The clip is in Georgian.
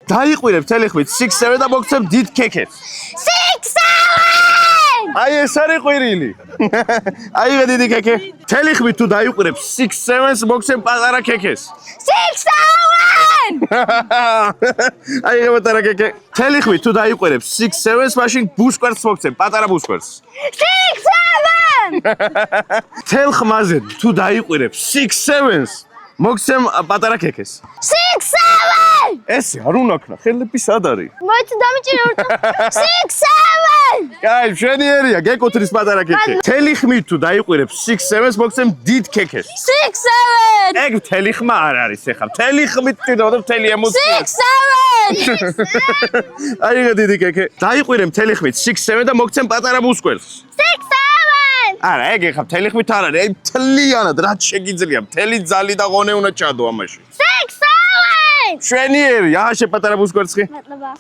დაიყვირებ მთელი ხმით 6-7 და მოგცემ დიდ ქექებს. 6-7! აი ეს არის ყვირილი. აიღე დიდი ქექე. მთელი ხმით თუ დაიყვირებ 6-7-ს მოგცემ პატარა ქექეს. 6-7! აიღე პატარა ქექე. მთელი ხმით თუ დაიყვირებ 6-7-ს მაშინ ბუსკვერტს მოგცემ, პატარა ბუსკვერტს. 6-7! მთელ ხმაზე თუ დაიყვირებ 6-7-ს მოგცემ პატარა ქექეს. 6-7! ესე არ უნაქნა, ხელები სად არის? მოიცა დამიჭირე ურტო. 6-7! კაი, მშვენიერია, გეკუთვნის პატარა ქექე. მთელი ხმით თუ დაიყვირებ 6-7-ს მოგცემ დიდ ქექეს. 6-7! ეგ მთელი ხმა არ არის ეხლა. მთელი ხმით კიდევ და მთელი ემოცია. 6-7! აიღე დიდი ქექე. დაიყვირე მთელი ხმით 6-7 და მოგცემ პატარა ბუსკვერს. 6-7! არა, ეგ ეხლა მთელი ხმით არ არის. აი მთლიანად რაც შეგიძლია, მთელი ძალი და ღონე უნდა ჩადო ამაში. 6-7! მშვენიერი, ააშე პატარა ბუსკვერცხი. მადლობა.